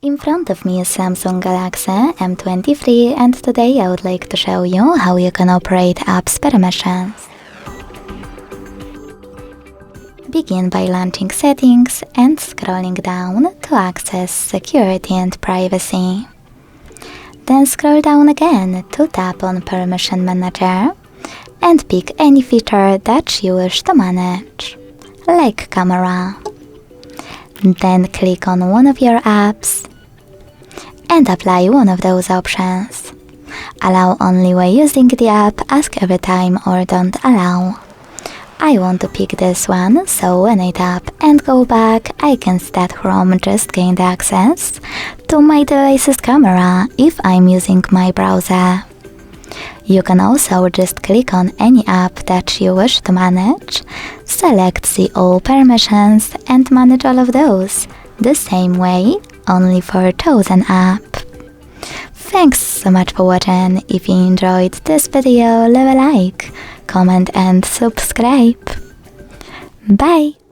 In front of me is Samsung Galaxy M23 and today I would like to show you how you can operate apps permissions. Begin by launching Settings and scrolling down to access Security and Privacy. Then scroll down again to tap on Permission Manager and pick any feature that you wish to manage, like Camera. Then click on one of your apps and apply one of those options. Allow only while using the app, ask every time, or don't allow. I want to pick this one, so when I tap and go back, I can see that Chrome just gained access to my device's camera if I'm using my browser. You can also just click on any app that you wish to manage, select the all permissions and manage all of those the same way, only for chosen app. Thanks so much for watching. If you enjoyed this video, leave a like, comment and subscribe. Bye!